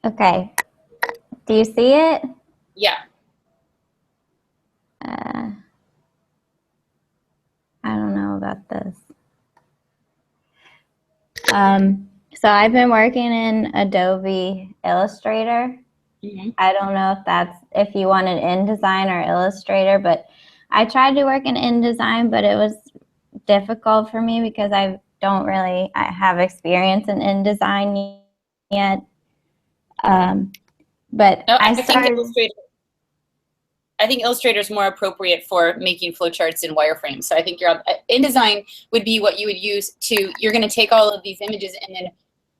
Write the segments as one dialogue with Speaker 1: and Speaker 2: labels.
Speaker 1: Okay. Do you see it?
Speaker 2: Yeah.
Speaker 1: I don't know about this. So I've been working in Adobe Illustrator.
Speaker 2: Mm-hmm.
Speaker 1: I don't know if you want an InDesign or Illustrator, but I tried to work in InDesign, but it was difficult for me because I have experience in InDesign yet. But
Speaker 2: No,
Speaker 1: I started.
Speaker 2: I think Illustrator is more appropriate for making flowcharts in wireframes. So I think InDesign would be what you would use you're going to take all of these images and then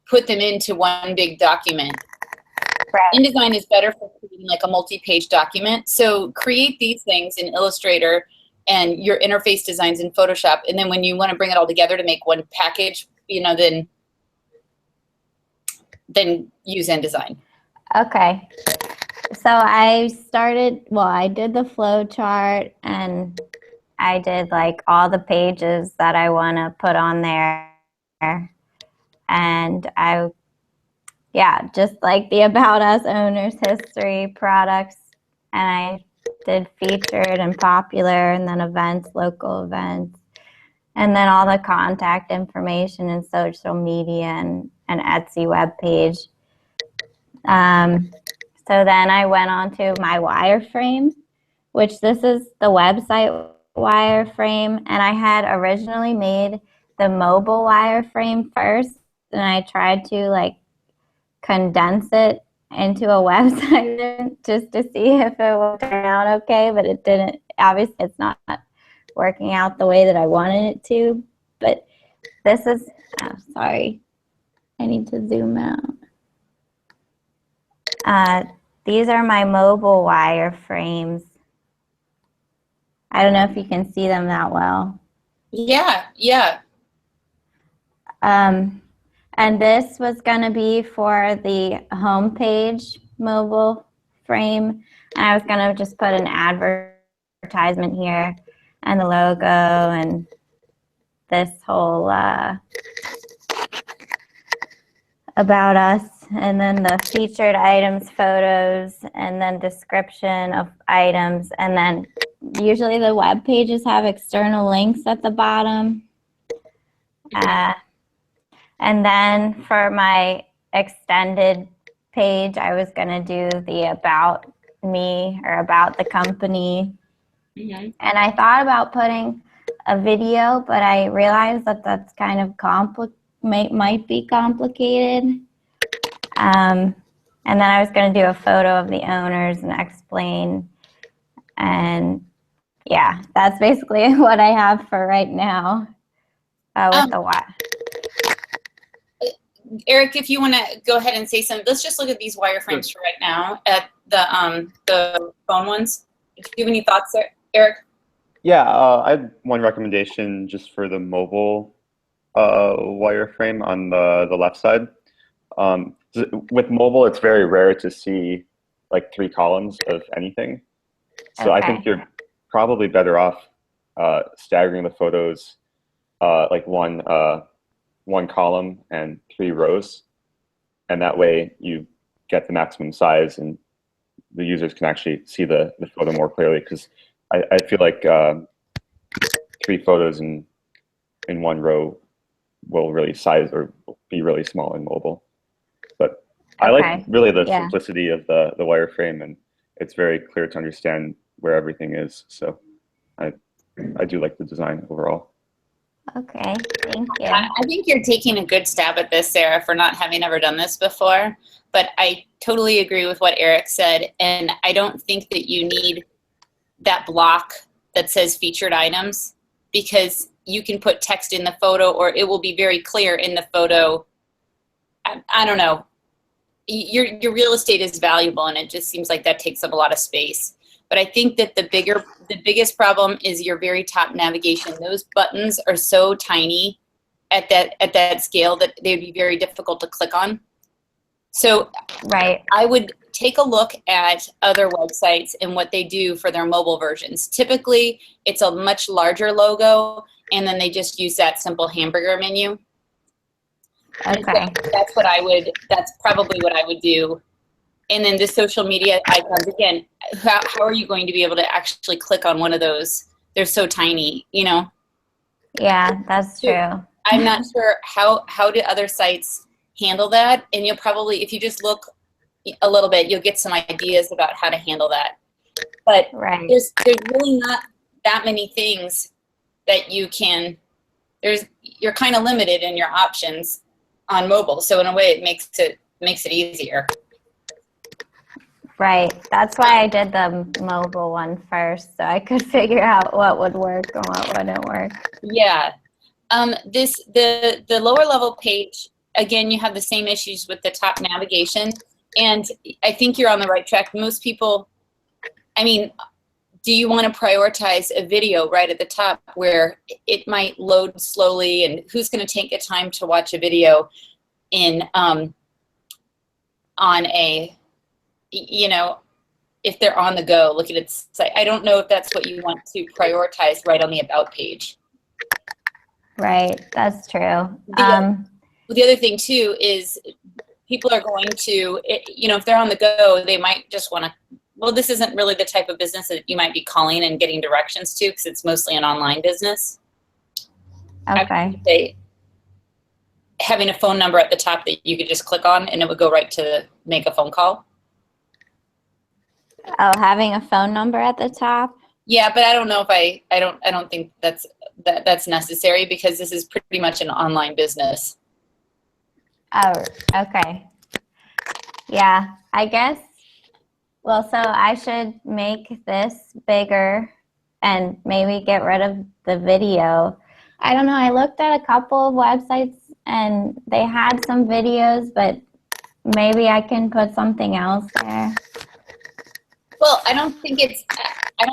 Speaker 2: put them into one big document.
Speaker 1: Right.
Speaker 2: InDesign is better for creating like a multi-page document. So create these things in Illustrator and your interface designs in Photoshop. And then when you want to bring it all together to make one package, then use InDesign.
Speaker 1: Okay. So I did the flow chart and I did like all the pages that I want to put on there. And just like the About Us, owners, history, products. And I did featured and popular and then events, local events. And then all the contact information and social media and an Etsy webpage. So then I went on to my wireframe, which this is the website wireframe. And I had originally made the mobile wireframe first. And I tried to like condense it into a website just to see if it would turn out okay. But it didn't. Obviously, it's not working out the way that I wanted it to. But this is, sorry, I need to zoom out. These are my mobile wireframes. I don't know if you can see them that well.
Speaker 2: Yeah, yeah.
Speaker 1: And this was going to be for the homepage mobile frame. And I was going to just put an advertisement here and the logo and this whole about us, and then the featured items, photos, and then description of items. And then usually the web pages have external links at the bottom. And then for my extended page, I was going to do the about me or about the company. Mm-hmm. And I thought about putting a video, but I realized that that's kind of might be complicated. And then I was going to do a photo of the owners and explain. And yeah, that's basically what I have for right now with the what.
Speaker 2: Eric, if you want to go ahead and say something, let's just look at these wireframes for right now at the phone ones. Do you have any thoughts there, Eric?
Speaker 3: Yeah, I had one recommendation just for the mobile wireframe on the left side. With mobile, it's very rare to see like 3 columns of anything. So I think you're probably better off staggering the photos like one column and 3 rows. And that way you get the maximum size and the users can actually see the photo more clearly, because I feel like 3 photos in one row will really be really small in mobile. But I like really the simplicity of the wireframe, and it's very clear to understand where everything is. So I do like the design overall.
Speaker 1: Okay, thank you.
Speaker 2: I think you're taking a good stab at this, Sarah, for not having ever done this before. But I totally agree with what Eric said, and I don't think that you need that block that says featured items, because you can put text in the photo, or it will be very clear in the photo. I don't know. Your real estate is valuable, and it just seems like that takes up a lot of space. But I think that the biggest problem is your very top navigation. Those buttons are so tiny at that scale that they would be very difficult to click on. So I would take a look at other websites and what they do for their mobile versions. Typically, it's a much larger logo, and then they just use that simple hamburger menu.
Speaker 1: Okay.
Speaker 2: That's probably what I would do And then the social media icons, again, how are you going to be able to actually click on one of those? They're so tiny, you know?
Speaker 1: Yeah, that's true.
Speaker 2: I'm not sure how do other sites handle that. And you'll probably, if you just look a little bit, you'll get some ideas about how to handle that. But
Speaker 1: Right.
Speaker 2: there's really not that many things that you can, you're kind of limited in your options on mobile. So in a way, it makes it easier.
Speaker 1: Right. That's why I did the mobile one first, so I could figure out what would work and what wouldn't work.
Speaker 2: Yeah. The lower level page, again, you have the same issues with the top navigation, and I think you're on the right track. Most people, I mean, do you want to prioritize a video right at the top where it might load slowly, and who's going to take the time to watch a video in on a, you know, if they're on the go looking at site? I don't know if that's what you want to prioritize right on the about page.
Speaker 1: Right, that's true.
Speaker 2: The other thing too is people are going to, you know, if they're on the go, they might just want to, well, this isn't really the type of business that you might be calling and getting directions to, because it's mostly an online business.
Speaker 1: Okay.
Speaker 2: Having a phone number at the top that you could just click on and it would go right to make a phone call.
Speaker 1: Oh, having a phone number at the top?
Speaker 2: Yeah, but I don't know if I don't think that's necessary, because this is pretty much an online business.
Speaker 1: Oh, okay. Yeah, I guess. Well, so I should make this bigger and maybe get rid of the video. I don't know. I looked at a couple of websites and they had some videos, but maybe I can put something else there.
Speaker 2: Well, I don't think it's, I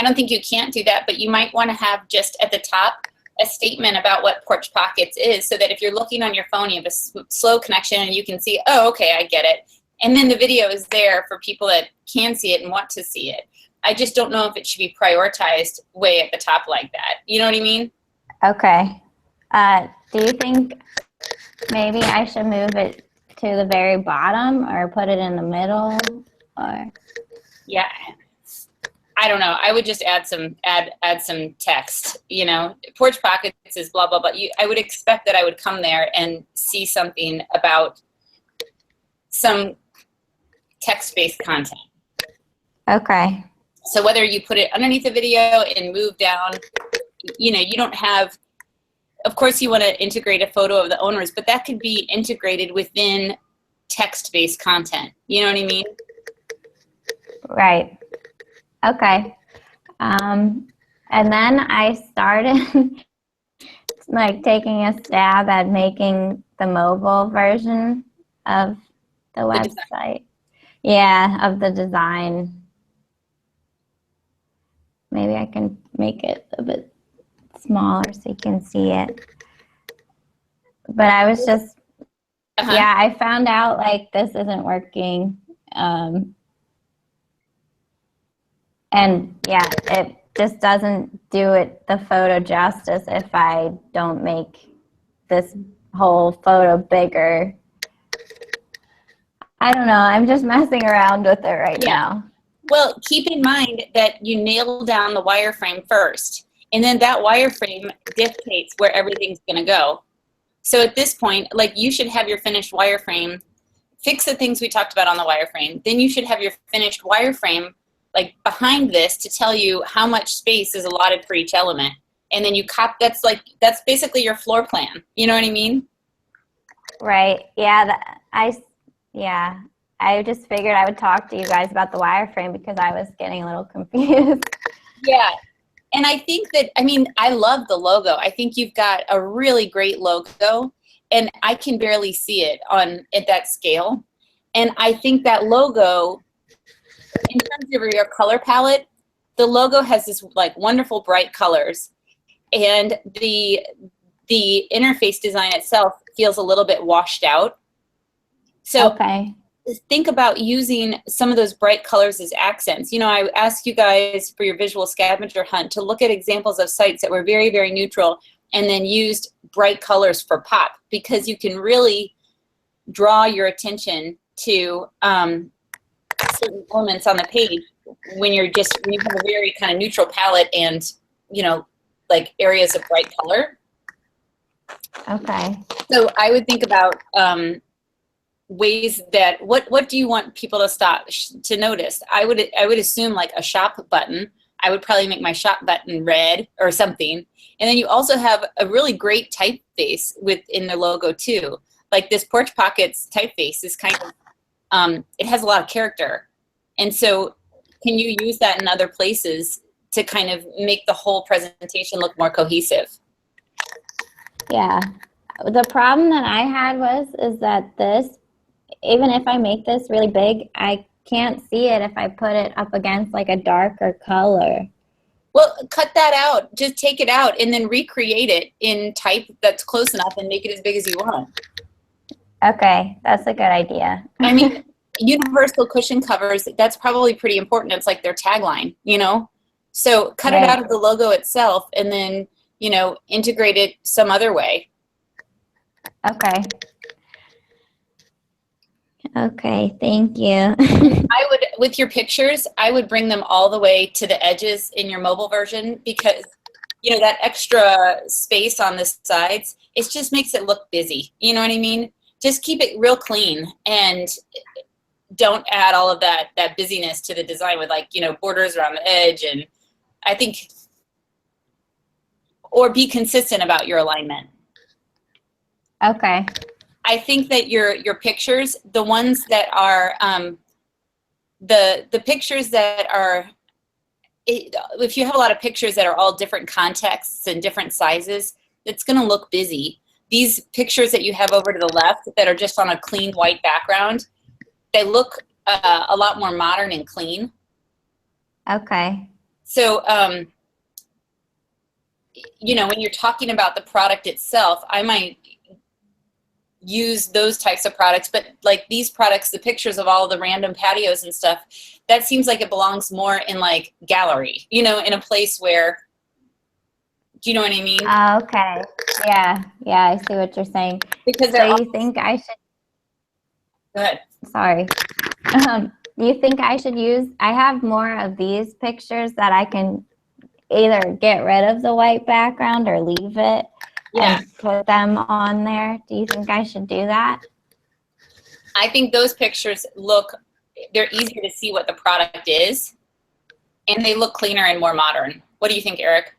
Speaker 2: don't think you can't do that, but you might want to have just at the top a statement about what Porch Pockets is, so that if you're looking on your phone, you have a slow connection and you can see, oh, okay, I get it. And then the video is there for people that can see it and want to see it. I just don't know if it should be prioritized way at the top like that. You know what I mean?
Speaker 1: Okay. Do you think maybe I should move it to the very bottom or put it in the middle? Or
Speaker 2: yeah, I don't know. I would just add some text. You know, Porch Pockets is blah blah blah. I would expect that I would come there and see something about some text-based content.
Speaker 1: okay.
Speaker 2: So whether you put it underneath the video and move down, you know, you don't have, of course you want to integrate a photo of the owners, but that could be integrated within text-based content. You know what I mean?
Speaker 1: Right. Okay. And then I started like taking a stab at making the mobile version of the website. Yeah, of the design. Maybe I can make it a bit smaller so you can see it. But I was just, yeah, I found out like this isn't working. And yeah, it just doesn't do it the photo justice if I don't make this whole photo bigger. I don't know. I'm just messing around with it right now.
Speaker 2: Well, keep in mind that you nail down the wireframe first, and then that wireframe dictates where everything's going to go. So at this point, like, you should have your finished wireframe, fix the things we talked about on the wireframe. Then you should have your finished wireframe like behind this to tell you how much space is allotted for each element. And then you that's basically your floor plan. You know what I mean?
Speaker 1: Right. Yeah. I just figured I would talk to you guys about the wireframe because I was getting a little confused.
Speaker 2: Yeah. And I think that, I mean, I love the logo. I think you've got a really great logo, and I can barely see it at that scale. And I think that logo, in terms of your color palette, the logo has this like wonderful bright colors, and the interface design itself feels a little bit washed out. So
Speaker 1: okay.
Speaker 2: Think about using some of those bright colors as accents. You know, I asked you guys for your visual scavenger hunt to look at examples of sites that were very, very neutral and then used bright colors for pop, because you can really draw your attention to certain elements on the page when you have a very kind of neutral palette and, you know, like areas of bright color.
Speaker 1: Okay.
Speaker 2: So I would think about ways that, what do you want people to notice? I would assume like a shop button. I would probably make my shop button red or something. And then you also have a really great typeface within the logo too. Like this Porch Pockets typeface is kind of, it has a lot of character. And so can you use that in other places to kind of make the whole presentation look more cohesive?
Speaker 1: Yeah. The problem that I had is that this, even if I make this really big, I can't see it if I put it up against like a darker color.
Speaker 2: Well, cut that out. Just take it out and then recreate it in type that's close enough and make it as big as you want.
Speaker 1: Okay, that's a good idea.
Speaker 2: I mean, universal cushion covers, that's probably pretty important. It's like their tagline, you know? So cut it out of the logo itself and then, you know, integrate it some other way.
Speaker 1: Okay. Okay, thank you.
Speaker 2: I would, with your pictures, I would bring them all the way to the edges in your mobile version because, you know, that extra space on the sides, it just makes it look busy. You know what I mean? Just keep it real clean and don't add all of that busyness to the design with, like, you know, borders around the edge. And I think, or be consistent about your alignment.
Speaker 1: Okay.
Speaker 2: I think that your pictures, the ones that are, the pictures that are, if you have a lot of pictures that are all different contexts and different sizes, it's going to look busy. These pictures that you have over to the left that are just on a clean white background, they look a lot more modern and clean.
Speaker 1: Okay.
Speaker 2: So, you know, when you're talking about the product itself, I might use those types of products, but like these products, the pictures of all the random patios and stuff, that seems like it belongs more in like gallery, you know, in a place where, do you know what I mean?
Speaker 1: Okay. Yeah. Yeah, I see what you're saying.
Speaker 2: Because
Speaker 1: so you think I should,
Speaker 2: go ahead.
Speaker 1: sorry. You think I should use, I have more of these pictures that I can either get rid of the white background or leave it and put them on there. Do you think I should do that?
Speaker 2: I think those pictures look, they're easier to see what the product is, and they look cleaner and more modern. What do you think, Eric?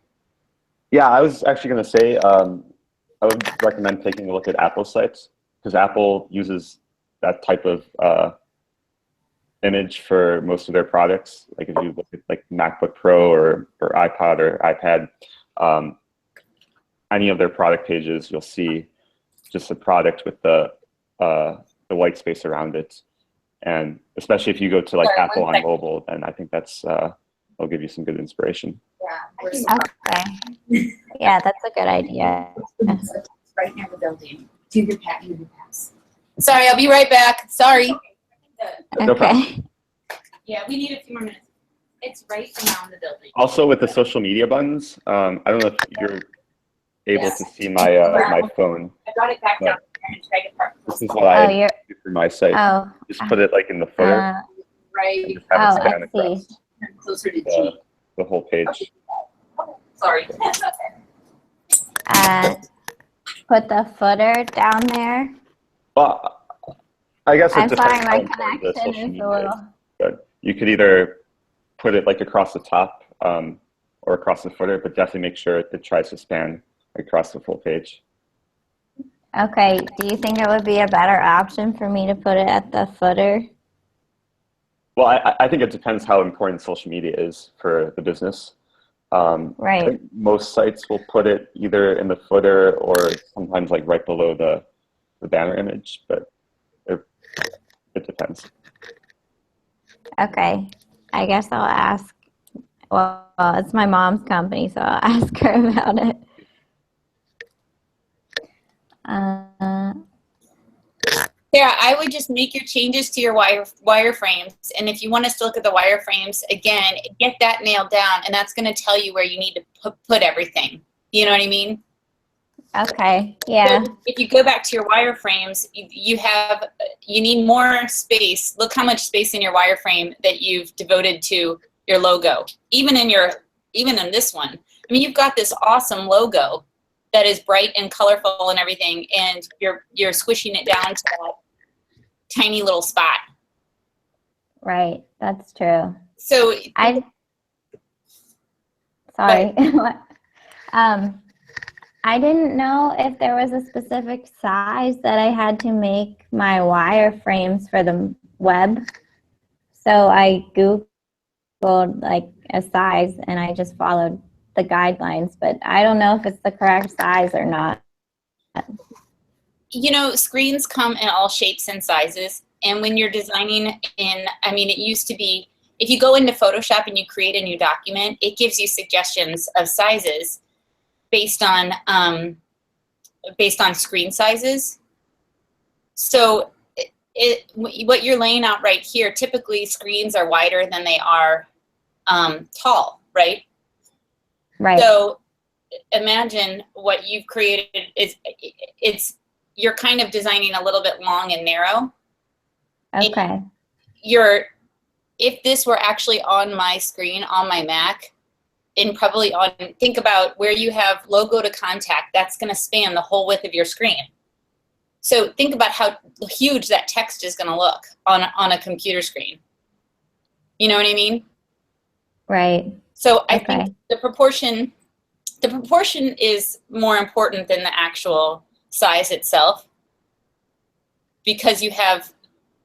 Speaker 3: Yeah, I was actually going to say I would recommend taking a look at Apple sites because Apple uses that type of image for most of their products. Like if you look at like MacBook Pro or iPod or iPad, any of their product pages, you'll see just a product with the white space around it. And especially if you go to like Apple on mobile, then I think that's will give you some good inspiration.
Speaker 2: Yeah.
Speaker 1: Okay. Yeah, that's a good idea.
Speaker 2: Right near the building. Do your pass. Sorry, I'll be right back. Sorry.
Speaker 3: No problem.
Speaker 1: Okay.
Speaker 2: Yeah, we need a few more minutes. It's right around the building.
Speaker 3: Also with the social media buttons, I don't know if you're able to see my my phone.
Speaker 2: I brought it back down and tried to park.
Speaker 3: This is what I do for my site.
Speaker 1: Oh.
Speaker 3: Just put it like in the footer.
Speaker 2: Right.
Speaker 3: Just have it span
Speaker 1: I
Speaker 3: across
Speaker 1: see.
Speaker 2: Closer to G.
Speaker 3: the whole page.
Speaker 2: Sorry.
Speaker 1: Put the footer down there.
Speaker 3: Well, I guess it
Speaker 1: I'm
Speaker 3: depends
Speaker 1: sorry, my
Speaker 3: how important the
Speaker 1: connection
Speaker 3: social
Speaker 1: is
Speaker 3: media
Speaker 1: a little.
Speaker 3: But you could either put it like across the top or across the footer, but definitely make sure it tries to span across the full page.
Speaker 1: Okay, do you think it would be a better option for me to put it at the footer?
Speaker 3: Well, I think it depends how important social media is for the business.
Speaker 1: Right.
Speaker 3: I think most sites will put it either in the footer or sometimes like right below the banner image, but it depends.
Speaker 1: Okay, I guess I'll ask. Well, it's my mom's company, so I'll ask her about it.
Speaker 2: Sarah, I would just make your changes to your wireframes, and if you want us to look at the wireframes again, get that nailed down, and that's going to tell you where you need to put everything. You know what I mean?
Speaker 1: Okay. Yeah.
Speaker 2: So if you go back to your wireframes, you need more space. Look how much space in your wireframe that you've devoted to your logo. Even in this one. I mean, you've got this awesome logo that is bright and colorful and everything, and you're squishing it down to that tiny little spot.
Speaker 1: Right. That's true.
Speaker 2: So
Speaker 1: sorry. I didn't know if there was a specific size that I had to make my wireframes for the web. So I Googled like a size and I just followed the guidelines, but I don't know if it's the correct size or not.
Speaker 2: you know, screens come in all shapes and sizes. And when you're designing it used to be, if you go into Photoshop and you create a new document, it gives you suggestions of sizes based on screen sizes. So what you're laying out right here, typically screens are wider than they are tall, right?
Speaker 1: Right.
Speaker 2: So imagine what you've created you're kind of designing a little bit long and narrow.
Speaker 1: Okay.
Speaker 2: If this were actually on my screen, on my Mac, and probably think about where you have logo to contact, that's going to span the whole width of your screen. So think about how huge that text is going to look on a computer screen. You know what I mean?
Speaker 1: Right.
Speaker 2: So I think the proportion is more important than the actual size itself, because you have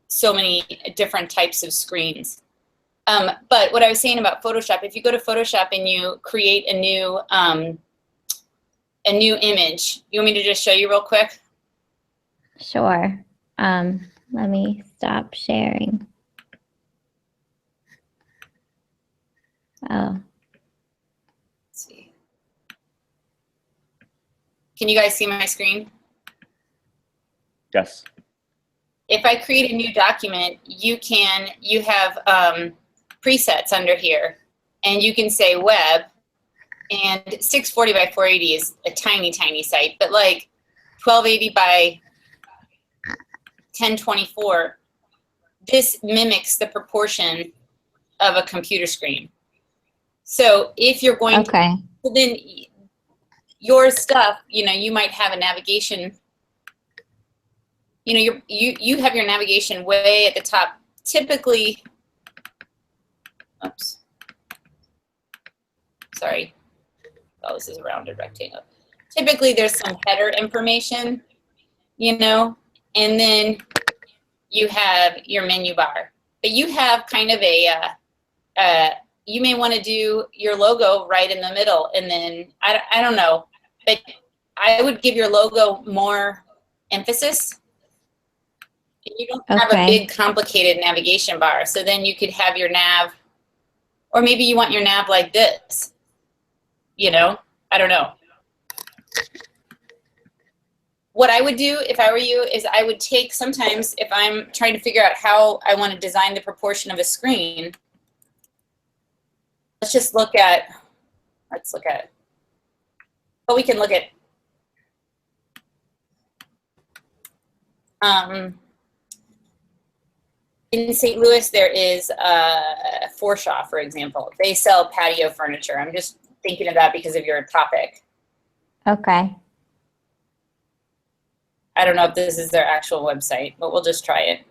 Speaker 2: so many different types of screens. But what I was saying about Photoshop, if you go to Photoshop and you create a new image, you want me to just show you real quick?
Speaker 1: Sure. Let me stop sharing. Oh.
Speaker 2: Let's see. Can you guys see my screen?
Speaker 3: Yes.
Speaker 2: If I create a new document, you have presets under here, and you can say web, and 640 by 480 is a tiny, tiny site, but like 1280 by 1024, this mimics the proportion of a computer screen. So if you're going to, then your stuff, you might have a navigation. You have your navigation way at the top. Typically, oops, sorry. Oh, this is a rounded rectangle. Typically, there's some header information, and then you have your menu bar. But you have kind of you may want to do your logo right in the middle, and then, I don't know, but I would give your logo more emphasis. You don't have a big, complicated navigation bar. So then you could have your nav, or maybe you want your nav like this. I don't know. What I would do if I were you is I would take, sometimes if I'm trying to figure out how I want to design the proportion of a screen, let's look at, well, we can look at, in St. Louis, there is Forshaw, for example. They sell patio furniture. I'm just thinking of that because of your topic.
Speaker 1: Okay.
Speaker 2: I don't know if this is their actual website, but we'll just try it.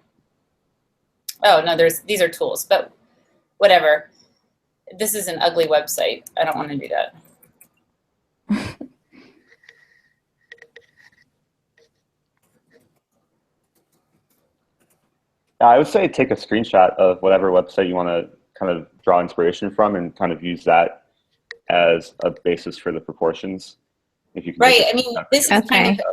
Speaker 2: Oh, no, these are tools, but whatever. This is an ugly website. I don't want to do that.
Speaker 3: I would say take a screenshot of whatever website you want to kind of draw inspiration from and kind of use that as a basis for the proportions. If you can.
Speaker 2: Right. I mean, this is kind of,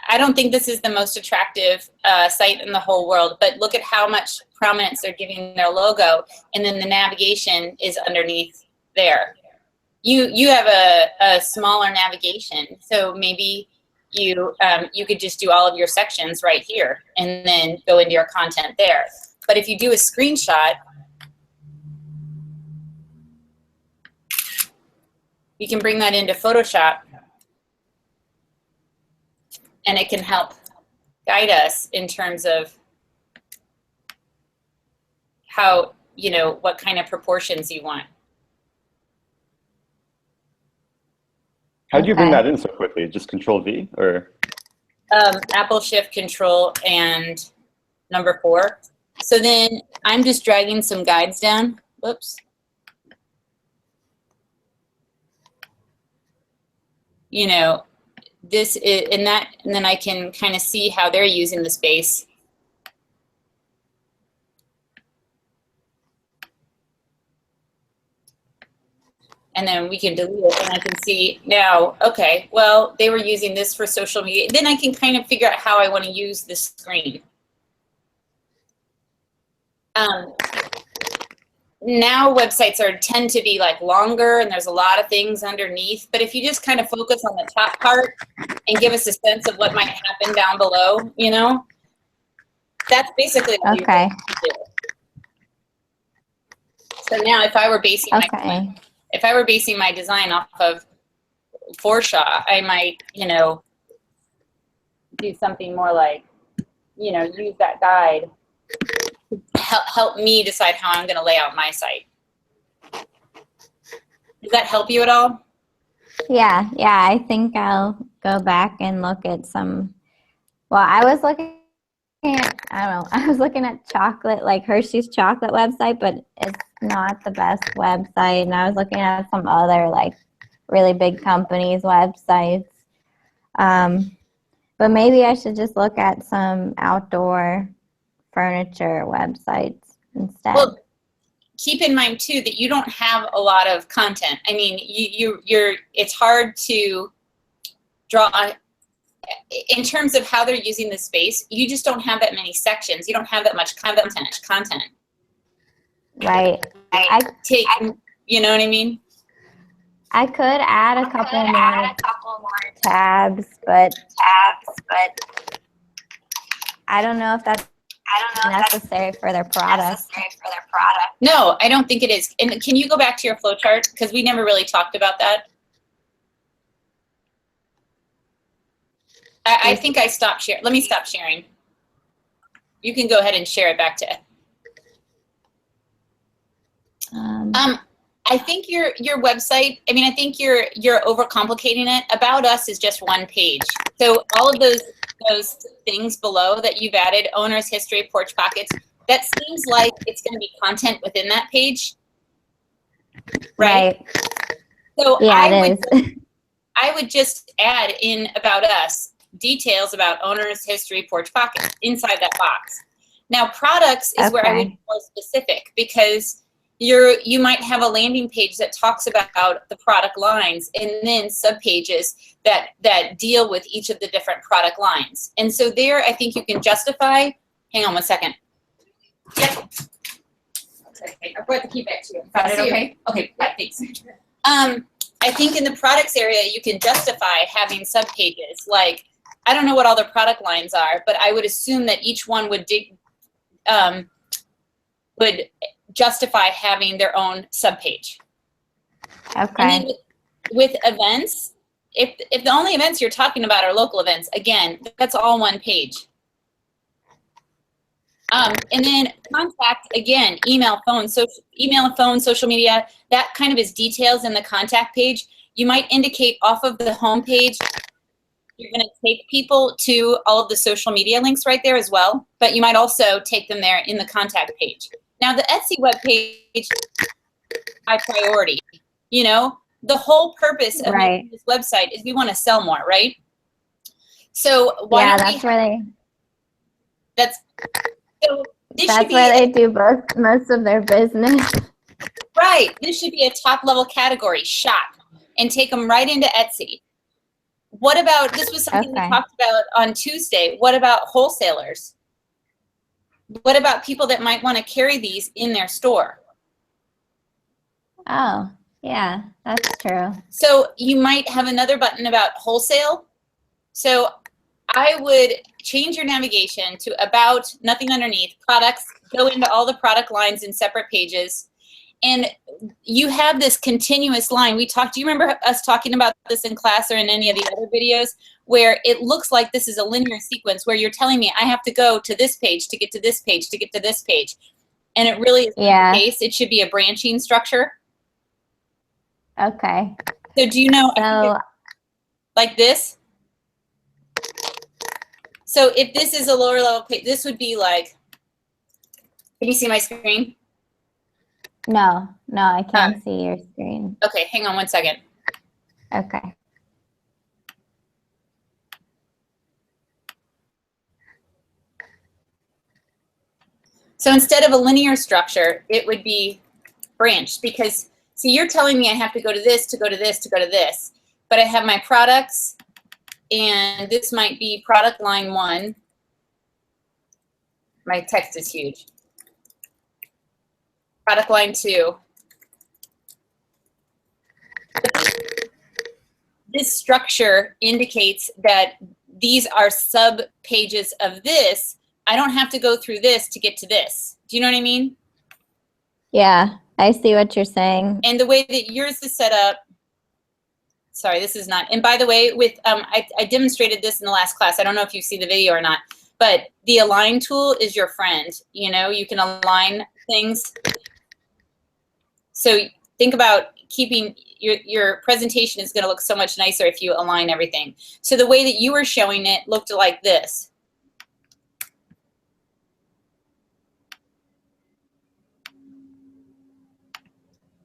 Speaker 2: I don't think this is the most attractive site in the whole world, but look at how much prominence they're giving their logo, and then the navigation is underneath there. You have a smaller navigation, so maybe you could just do all of your sections right here and then go into your content there. But if you do a screenshot, you can bring that into Photoshop and it can help guide us in terms of how, you know, what kind of proportions you want.
Speaker 3: How do you bring
Speaker 1: Okay.
Speaker 3: that in so quickly? Just Control V or?
Speaker 2: Apple Shift Control and number 4. So then I'm just dragging some guides down. Whoops. You know, this is, and then I can kind of see how they're using the space. And then we can delete it, and I can see now, okay, well, they were using this for social media. Then I can kind of figure out how I want to use this screen. Now websites tend to be like longer, and there's a lot of things underneath. But if you just kind of focus on the top part and give us a sense of what might happen down below, you know, that's basically what you
Speaker 1: Okay.
Speaker 2: do. So now, if I were basing my design off of Forshaw, I might, you know, do something more like, you know, use that guide to help me decide how I'm going to lay out my site. Does that help you at all?
Speaker 1: Yeah, I think I'll go back and look at some. Well, I was looking at, I don't know, I was looking at chocolate, like Hershey's chocolate website, but it's not the best website. And I was looking at some other like really big companies' websites. But maybe I should just look at some outdoor furniture websites instead.
Speaker 2: Well, keep in mind too that you don't have a lot of content. I mean, it's hard to draw in terms of how they're using the space. You just don't have that many sections. You don't have that much content.
Speaker 1: Right.
Speaker 2: You know what I mean?
Speaker 1: I could add a couple more tabs, but I don't know if that's necessary for their product.
Speaker 2: No, I don't think it is. And can you go back to your flowchart? Because we never really talked about that. I think I stopped sharing. Let me stop sharing. You can go ahead and share it back to. I think your website. I mean, I think you're overcomplicating it. About Us is just one page. So all of those things below that you've added, owner's history, porch pockets. That seems like it's going to be content within that page, right? So
Speaker 1: yeah,
Speaker 2: I would just add in About Us details about owner's history, porch pockets inside that box. Now, products is where I would be more specific, because you might have a landing page that talks about the product lines, and then subpages that deal with each of the different product lines. And so there, I think you can justify. Hang on one second. Yep. Okay, I brought the key back to you. Found it okay? Okay, yeah, thanks. I think in the products area, you can justify having subpages. Like, I don't know what all the product lines are, but I would assume that each one would justify having their own subpage.
Speaker 1: Okay.
Speaker 2: And then with events, if the only events you're talking about are local events, again, that's all one page. And then contact, again, email, phone, social media, that kind of is details in the contact page. You might indicate off of the home page, you're going to take people to all of the social media links right there as well, but you might also take them there in the contact page. Now, the Etsy web page, high priority. You know, the whole purpose of making this website is we want to sell more, right? So why don't
Speaker 1: that's where they.
Speaker 2: So this
Speaker 1: that's
Speaker 2: should be
Speaker 1: where they do most of their business.
Speaker 2: Right. This should be a top level category, shop, and take them right into Etsy. What about, this was something we talked about on Tuesday. What about wholesalers? What about people that might want to carry these in their store?
Speaker 1: Oh, yeah, that's true.
Speaker 2: So you might have another button about wholesale. So I would change your navigation to about, nothing underneath, products, go into all the product lines in separate pages. And you have this continuous line. Do you remember us talking about this in class or in any of the other videos, where it looks like this is a linear sequence where you're telling me I have to go to this page to get to this page to get to this page. And it really is not the case. It should be a branching structure.
Speaker 1: Okay.
Speaker 2: So do you know,
Speaker 1: So,
Speaker 2: like this? So if this is a lower level page, this would be like, can you see my screen?
Speaker 1: no, I can't see your screen.
Speaker 2: Okay, hang on one second.
Speaker 1: Okay.
Speaker 2: So instead of a linear structure, it would be branched, because, see, you're telling me I have to go to this, to go to this, to go to this, but I have my products, and this might be product line 1. My text is huge. Product line 2. This structure indicates that these are sub pages of this. I don't have to go through this to get to this. Do you know what I mean?
Speaker 1: Yeah, I see what you're saying.
Speaker 2: And the way that yours is set up, sorry, this is not, and by the way, with I demonstrated this in the last class. I don't know if you see the video or not, but the align tool is your friend. You know, you can align things. So think about keeping your presentation is going to look so much nicer if you align everything. So the way that you were showing it looked like this.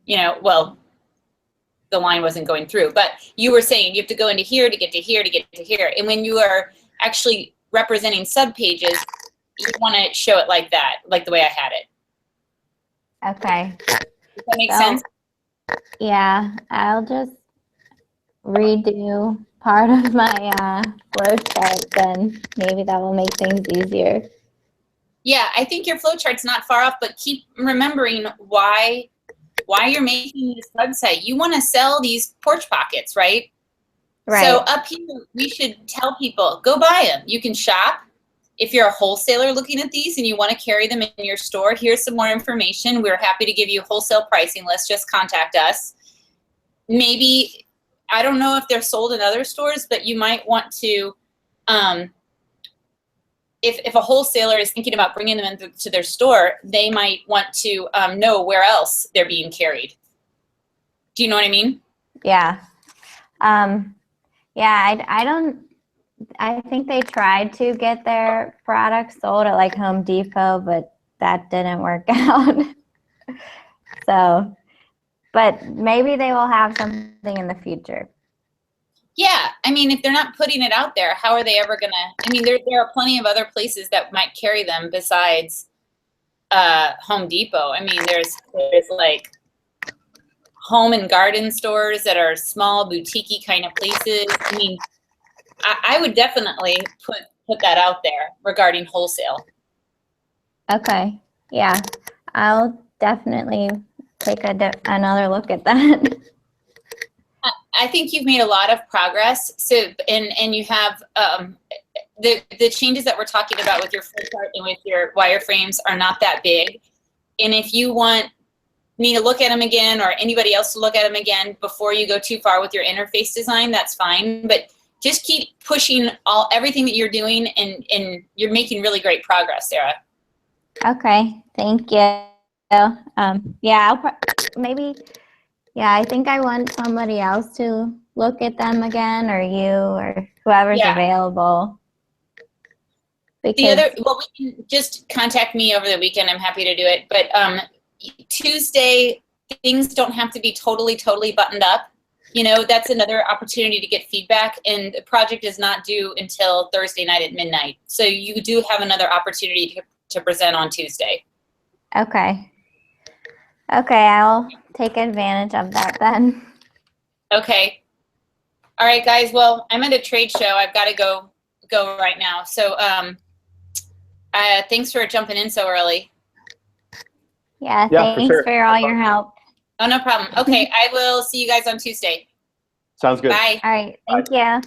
Speaker 2: You know, well, the line wasn't going through, but you were saying you have to go into here to get to here to get to here. And when you are actually representing subpages, you want to show it like that, like the way I had it.
Speaker 1: Okay.
Speaker 2: Does that make sense?
Speaker 1: Yeah, I'll just redo part of my flow chart, then maybe that will make things easier.
Speaker 2: Yeah, I think your flow chart's not far off, but keep remembering why you're making this website. You want to sell these porch pockets, right?
Speaker 1: Right.
Speaker 2: So up here, we should tell people, go buy them. You can shop. If you're a wholesaler looking at these and you want to carry them in your store, here's some more information. We're happy to give you a wholesale pricing list. Just contact us. Maybe, I don't know if they're sold in other stores, but you might want to, if a wholesaler is thinking about bringing them into their store, they might want to know where else they're being carried. Do you know what I mean?
Speaker 1: Yeah. Yeah, I think they tried to get their products sold at like Home Depot, but that didn't work out. So, but maybe they will have something in the future.
Speaker 2: Yeah, I mean, if they're not putting it out there, how are they ever gonna? I mean, there are plenty of other places that might carry them besides Home Depot. I mean, there's like home and garden stores that are small, boutique-y kind of places. I mean, I would definitely put that out there regarding wholesale.
Speaker 1: Okay. Yeah, I'll definitely take another look at that.
Speaker 2: I think you've made a lot of progress. So, and you have the changes that we're talking about with your flow chart and with your wireframes are not that big. And if you want me to look at them again, or anybody else to look at them again before you go too far with your interface design, that's fine. But just keep pushing everything that you're doing, and you're making really great progress, Sarah.
Speaker 1: Okay, thank you. Yeah, I think I want somebody else to look at them again, or you, or whoever's available. Because
Speaker 2: Well, we can just contact me over the weekend. I'm happy to do it. But Tuesday, things don't have to be totally buttoned up. You know, that's another opportunity to get feedback, and the project is not due until Thursday night at midnight. So you do have another opportunity to present on Tuesday.
Speaker 1: Okay. Okay, I'll take advantage of that then.
Speaker 2: Okay. All right, guys. Well, I'm at a trade show. I've got to go right now. So thanks for jumping in so early.
Speaker 1: Yeah,
Speaker 3: Yeah,
Speaker 1: thanks for all your help.
Speaker 2: Oh, no problem. Okay, I will see you guys on Tuesday.
Speaker 3: Sounds good.
Speaker 2: Bye.
Speaker 1: All right, thank you.